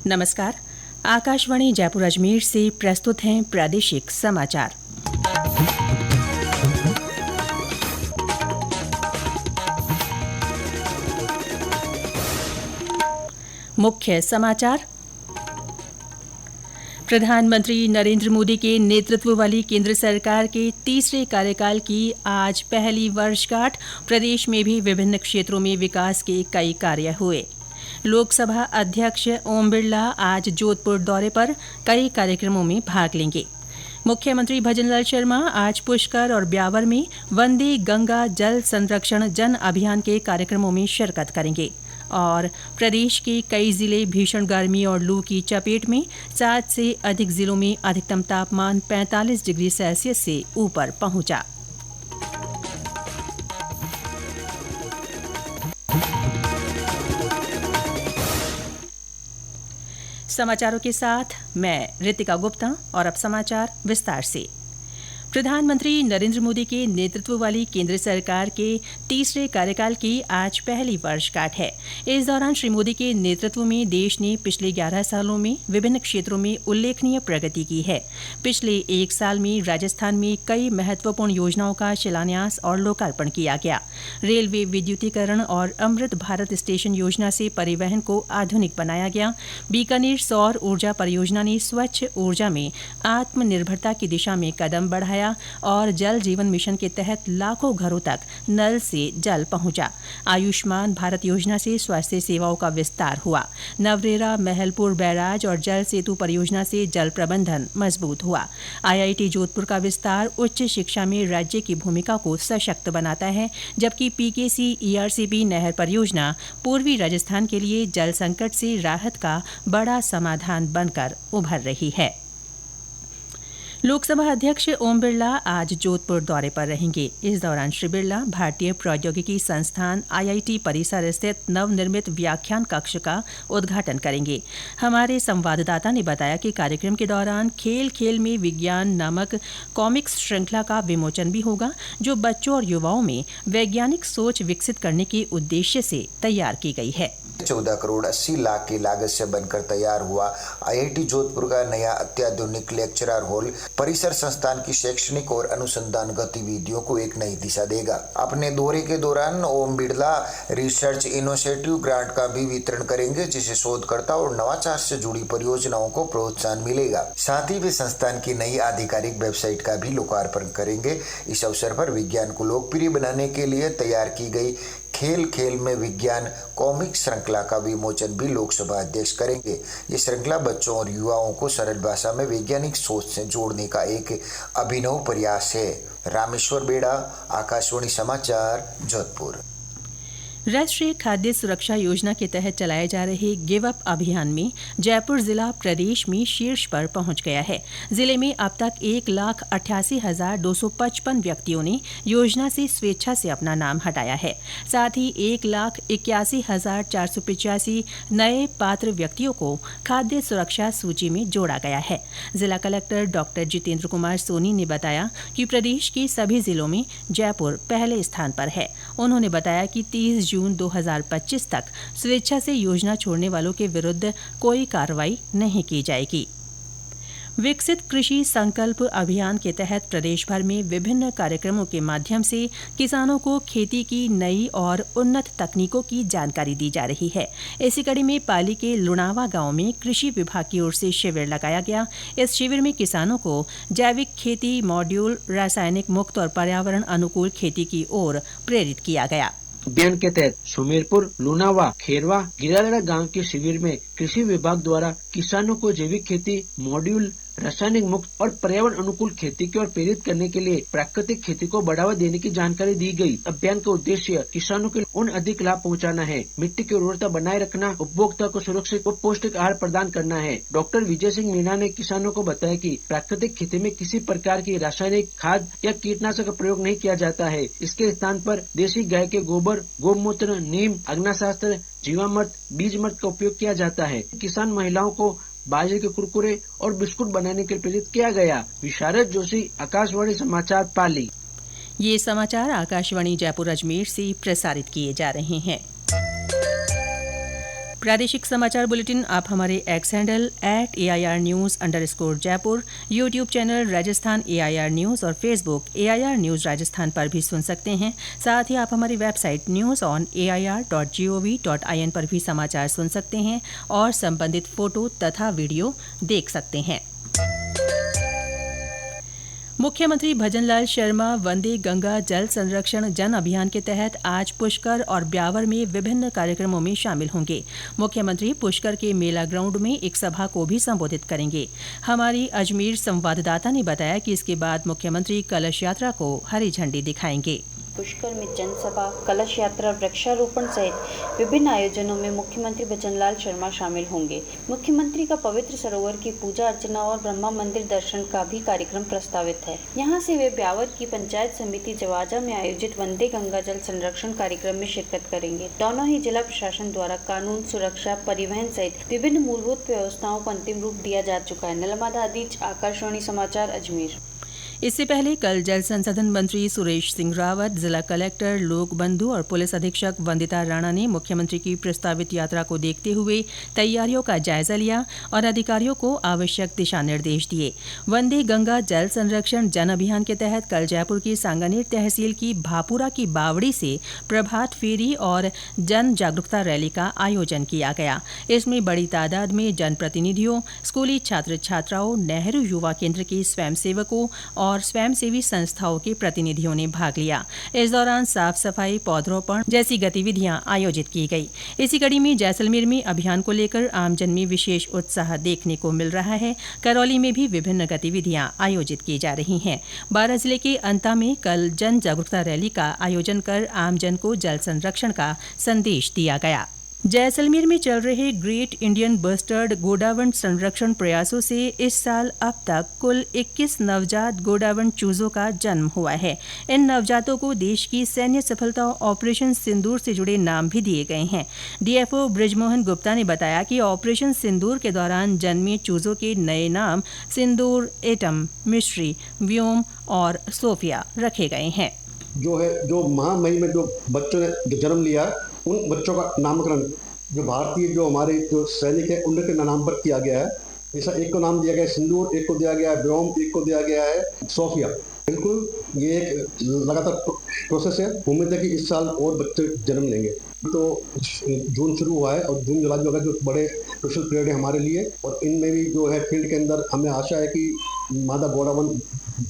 नमस्कार। आकाशवाणी जयपुर अजमेर से प्रस्तुत हैं प्रादेशिक समाचार। मुख्य समाचार। प्रधानमंत्री नरेंद्र मोदी के नेतृत्व वाली केंद्र सरकार के तीसरे कार्यकाल की आज पहली वर्षगांठ। प्रदेश में भी विभिन्न क्षेत्रों में विकास के कई कार्य हुए। लोकसभा अध्यक्ष ओम बिरला आज जोधपुर दौरे पर कई कार्यक्रमों में भाग लेंगे। मुख्यमंत्री भजनलाल शर्मा आज पुष्कर और ब्यावर में वंदे गंगा जल संरक्षण जन अभियान के कार्यक्रमों में शिरकत करेंगे। और प्रदेश के कई जिले भीषण गर्मी और लू की चपेट में। 7 से अधिक जिलों में अधिकतम तापमान 45 डिग्री सेल्सियस से ऊपर पहुंचा। समाचारों के साथ मैं रितिका गुप्ता और अब समाचार विस्तार से। प्रधानमंत्री नरेंद्र मोदी के नेतृत्व वाली केंद्र सरकार के तीसरे कार्यकाल की आज पहली वर्षगांठ है। इस दौरान श्री मोदी के नेतृत्व में देश ने पिछले 11 सालों में विभिन्न क्षेत्रों में उल्लेखनीय प्रगति की है। पिछले 1 साल में राजस्थान में कई महत्वपूर्ण योजनाओं का शिलान्यास और लोकार्पण किया गया। रेलवे विद्युतीकरण और अमृत भारत स्टेशन योजना से परिवहन को आधुनिक बनाया गया। बीकानेर सौर ऊर्जा परियोजना ने स्वच्छ ऊर्जा में आत्मनिर्भरता की दिशा में कदम बढ़ाया और जल जीवन मिशन के तहत लाखों घरों तक नल से जल पहुंचा। आयुष्मान भारत योजना से स्वास्थ्य सेवाओं का विस्तार हुआ। नवरेरा महलपुर बैराज और जल सेतु परियोजना से जल प्रबंधन मजबूत हुआ। आईआईटी जोधपुर का विस्तार उच्च शिक्षा में राज्य की भूमिका को सशक्त बनाता है, जबकि पीकेसी ईआरसीबी नहर परियोजना पूर्वी राजस्थान के लिए जल संकट से राहत का बड़ा समाधान बनकर उभर रही है। लोकसभा अध्यक्ष ओम बिरला आज जोधपुर दौरे पर रहेंगे। इस दौरान श्री बिरला भारतीय प्रौद्योगिकी संस्थान आईआईटी परिसर स्थित नवनिर्मित व्याख्यान कक्ष का उद्घाटन करेंगे। हमारे संवाददाता ने बताया कि कार्यक्रम के दौरान खेल खेल में विज्ञान नामक कॉमिक्स श्रृंखला का विमोचन भी होगा, जो बच्चों और युवाओं में वैज्ञानिक सोच विकसित करने के उद्देश्य से तैयार की गई है। 14 करोड़ 80 लाख की लागत से बनकर तैयार हुआ आईआईटी जोधपुर का नया अत्याधुनिक लेक्चरर हॉल परिसर संस्थान की शैक्षणिक और अनुसंधान गतिविधियों को एक नई दिशा देगा। अपने दौरे के दौरान Om Birla research initiative grant का भी वितरण करेंगे, जिससे शोधकर्ता और नवाचार से जुड़ी परियोजनाओं को प्रोत्साहन मिलेगा। साथ ही वे संस्थान की नई आधिकारिक वेबसाइट का भी लोकार्पण करेंगे। इस अवसर पर विज्ञान को लोकप्रिय बनाने के लिए तैयार की गई खेल खेल में विज्ञान कॉमिक श्रृंखला का विमोचन भी लोकसभा अध्यक्ष करेंगे। ये श्रृंखला बच्चों और युवाओं को सरल भाषा में वैज्ञानिक सोच से जोड़ने का एक अभिनव प्रयास है। रामेश्वर बेड़ा, आकाशवाणी समाचार, जोधपुर। राष्ट्रीय खाद्य सुरक्षा योजना के तहत चलाए जा रहे गिव अप अभियान में जयपुर जिला प्रदेश में शीर्ष पर पहुंच गया है। जिले में अब तक 1,88,255 व्यक्तियों ने योजना से स्वेच्छा से अपना नाम हटाया है। साथ ही 1,81,485 नए पात्र व्यक्तियों को खाद्य सुरक्षा सूची में जोड़ा गया है। जिला कलेक्टर डॉक्टर जितेंद्र कुमार सोनी ने बताया कि प्रदेश के सभी जिलों में जयपुर पहले स्थान पर है। उन्होंने बताया कि 30 जून 2025 तक स्वेच्छा से योजना छोड़ने वालों के विरुद्ध कोई कार्रवाई नहीं की जाएगी। विकसित कृषि संकल्प अभियान के तहत प्रदेश भर में विभिन्न कार्यक्रमों के माध्यम से किसानों को खेती की नई और उन्नत तकनीकों की जानकारी दी जा रही है। इसी कड़ी में पाली के लुणावा गांव में कृषि विभाग की ओर से शिविर लगाया गया। इस शिविर में किसानों को जैविक खेती मॉड्यूल, रासायनिक मुक्त और पर्यावरण अनुकूल खेती की ओर प्रेरित किया गया। अभियान के तहत सुमेरपुर, लुनावा, खेरवा, गिरालड़ा गांव के शिविर में कृषि विभाग द्वारा किसानों को जैविक खेती मॉड्यूल, रासायनिक मुक्त और पर्यावरण अनुकूल खेती की ओर प्रेरित करने के लिए प्राकृतिक खेती को बढ़ावा देने की जानकारी दी गई। अभियान का उद्देश्य किसानों को उन अधिक लाभ पहुंचाना है, मिट्टी की उर्वरता बनाए रखना, उपभोक्ता को सुरक्षित और पौष्टिक आहार प्रदान करना है। डॉक्टर विजय सिंह मीणा ने किसानों को बताया कि प्राकृतिक खेती में किसी प्रकार की रासायनिक खाद या कीटनाशक का प्रयोग नहीं किया जाता है। इसके स्थान पर देसी गाय के गोबर, गौमूत्र, नीम, अग्नाशास्त्र, जीवामृत, बीजमृत का उपयोग किया जाता है। किसान महिलाओं को बाजरे के कुरकुरे और बिस्कुट बनाने के लिए प्रेरित किया गया। विशारद जोशी, आकाशवाणी समाचार, पाली। ये समाचार आकाशवाणी जयपुर अजमेर से प्रसारित किए जा रहे हैं। प्रादेशिक समाचार बुलेटिन आप हमारे एक्स हैंडल @AIRnews_जयपुर, YouTube channel Rajasthan AIR news और फेसबुक AIR न्यूज राजस्थान पर भी सुन सकते हैं। साथ ही आप हमारी वेबसाइट newsonair.gov.in पर भी समाचार सुन सकते हैं और संबंधित फोटो तथा वीडियो देख सकते हैं। मुख्यमंत्री भजनलाल शर्मा वंदे गंगा जल संरक्षण जन अभियान के तहत आज पुष्कर और ब्यावर में विभिन्न कार्यक्रमों में शामिल होंगे। मुख्यमंत्री पुष्कर के मेला ग्राउंड में एक सभा को भी संबोधित करेंगे। हमारी अजमेर संवाददाता ने बताया कि इसके बाद मुख्यमंत्री कलश यात्रा को हरी झंडी दिखाएंगे। पुष्कर में जनसभा, कलश यात्रा, वृक्षारोपण सहित विभिन्न आयोजनों में मुख्यमंत्री भजनलाल शर्मा शामिल होंगे। मुख्यमंत्री का पवित्र सरोवर की पूजा अर्चना और ब्रह्मा मंदिर दर्शन का भी कार्यक्रम प्रस्तावित है। यहां से वे ब्यावर की पंचायत समिति जवाजा में आयोजित वंदे गंगा जल संरक्षण कार्यक्रम में शिरकत करेंगे। दोनों ही जिला प्रशासन द्वारा कानून, सुरक्षा, परिवहन सहित विभिन्न मूलभूत व्यवस्थाओं को अंतिम रूप दिया जा चुका है। नलमादा अदीज, आकाशवाणी समाचार, अजमेर। इससे पहले कल जल संसाधन मंत्री सुरेश सिंह रावत, जिला कलेक्टर लोक बंधु और पुलिस अधीक्षक वंदिता राणा ने मुख्यमंत्री की प्रस्तावित यात्रा को देखते हुए तैयारियों का जायजा लिया और अधिकारियों को आवश्यक दिशा निर्देश दिए। वंदे गंगा जल संरक्षण जन अभियान के तहत कल जयपुर की सांगानेर तहसील की भापुरा की बावड़ी से प्रभात फेरी और जन जागरूकता रैली का आयोजन किया गया। इसमें बड़ी तादाद में जनप्रतिनिधियों, स्कूली छात्र छात्राओं, नेहरू युवा केंद्र के स्वयंसेवकों और स्वयंसेवी संस्थाओं के प्रतिनिधियों ने भाग लिया। इस दौरान साफ सफाई, पौधरोपण जैसी गतिविधियां आयोजित की गई। इसी कड़ी में जैसलमेर में अभियान को लेकर आमजन में विशेष उत्साह देखने को मिल रहा है। करौली में भी विभिन्न गतिविधियां आयोजित की जा रही हैं। बारां जिले के अंता में कल जन जागरूकता रैली का आयोजन कर आमजन को जल संरक्षण का संदेश दिया गया। जैसलमेर में चल रहे ग्रेट इंडियन बस्टर्ड गोडावण संरक्षण प्रयासों से इस साल अब तक कुल 21 नवजात गोडावण चूजों का जन्म हुआ है। इन नवजातों को देश की सैन्य सफलता ऑपरेशन सिंदूर से जुड़े नाम भी दिए गए हैं। डीएफओ बृजमोहन गुप्ता ने बताया कि ऑपरेशन सिंदूर के दौरान जन्मे चूजों के नए नाम सिंदूर, एटम, मिश्री, व्योम और सोफिया रखे गए हैं। जो महामहिम में जो बच्चों ने जो जन्म लिया, उन बच्चों का नामकरण जो भारतीय जो हमारे जो सैनिक है उनके नाम पर किया गया है। ऐसा एक को नाम दिया गया है सिंदूर, एक को दिया गया है व्योम, एक को दिया गया है सोफिया। बिल्कुल ये एक लगातार प्रोसेस है। उम्मीद है कि इस साल और बच्चे जन्म लेंगे। तो जून शुरू हुआ है और जून जुलाई जो बड़े क्रूशियल पीरियड है हमारे लिए, और इनमें भी जो है फील्ड के अंदर हमें आशा है कि मादा गोडावण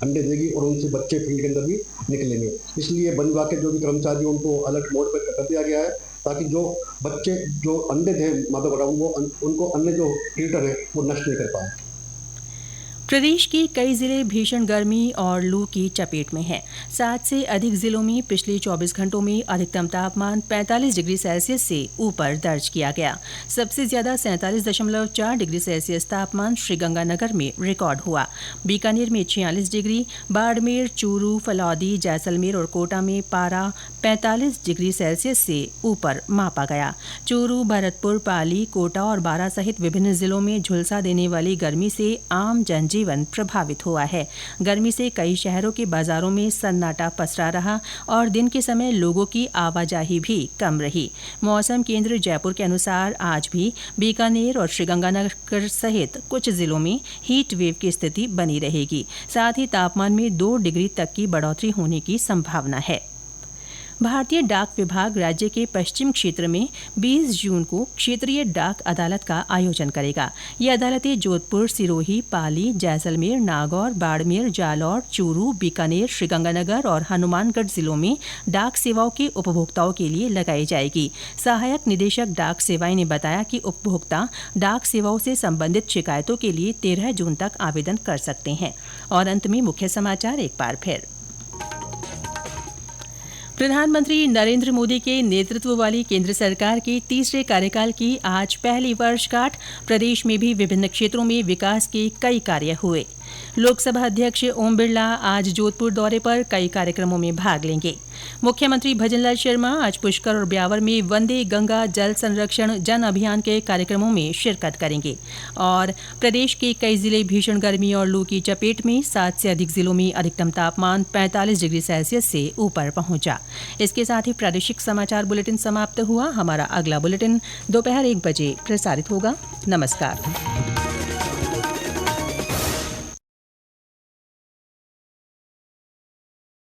अंडे देगी और उनसे बच्चे फील्ड के अंदर भी निकलेंगे। इसलिए वन विभाग के जो भी कर्मचारी उनको अलर्ट मोड पर कर दिया गया है, ताकि जो बच्चे जो अंडे थे मादा गोडावण वो उनको अन्य जो प्रीडेटर है वो नष्ट नहीं कर पाए। प्रदेश के कई जिले भीषण गर्मी और लू की चपेट में हैं। 7 से अधिक जिलों में पिछले 24 घंटों में अधिकतम तापमान 45 डिग्री सेल्सियस से ऊपर दर्ज किया गया। सबसे ज्यादा 47.4 डिग्री सेल्सियस तापमान श्रीगंगानगर में रिकॉर्ड हुआ। बीकानेर में 46 डिग्री, बाड़मेर, चूरू, फलौदी, जैसलमेर और कोटा में पारा 45 डिग्री सेल्सियस से ऊपर मापा गया। चूरू, भरतपुर, पाली, कोटा और बारां सहित विभिन्न जिलों में झुलसा देने वाली गर्मी से आम जनजीवन प्रभावित हुआ है। गर्मी से कई शहरों के बाजारों में सन्नाटा पसरा रहा और दिन के समय लोगों की आवाजाही भी कम रही। मौसम केंद्र जयपुर के अनुसार आज भी बीकानेर और श्रीगंगानगर सहित कुछ जिलों में हीट वेव की स्थिति बनी रहेगी। साथ ही तापमान में 2 डिग्री तक की बढ़ोतरी होने की संभावना है। भारतीय डाक विभाग राज्य के पश्चिम क्षेत्र में 20 जून को क्षेत्रीय डाक अदालत का आयोजन करेगा। ये अदालतें जोधपुर, सिरोही, पाली, जैसलमेर, नागौर, बाड़मेर, जालौर, चूरू, बीकानेर, श्रीगंगानगर और हनुमानगढ़ जिलों में डाक सेवाओं के उपभोक्ताओं के लिए लगाई जाएगी। सहायक निदेशक डाक सेवाएं ने बताया कि उपभोक्ता डाक सेवाओं से संबंधित शिकायतों के लिए 13 जून तक आवेदन कर सकते हैं। और अंत में मुख्य समाचार एक बार फिर। प्रधानमंत्री नरेंद्र मोदी के नेतृत्व वाली केंद्र सरकार के तीसरे कार्यकाल की आज पहली वर्षगांठ। प्रदेश में भी विभिन्न क्षेत्रों में विकास के कई कार्य हुए। लोकसभा अध्यक्ष ओम बिरला आज जोधपुर दौरे पर कई कार्यक्रमों में भाग लेंगे। मुख्यमंत्री भजनलाल शर्मा आज पुष्कर और ब्यावर में वंदे गंगा जल संरक्षण जन अभियान के कार्यक्रमों में शिरकत करेंगे। और प्रदेश के कई जिले भीषण गर्मी और लू की चपेट में। 7 से अधिक जिलों में अधिकतम तापमान 45 डिग्री सेल्सियस से ऊपर पहुंचा। इसके साथ ही प्रादेशिक समाचार बुलेटिन समाप्त हुआ। हमारा अगला बुलेटिन दोपहर 1 बजे प्रसारित होगा। नमस्कार।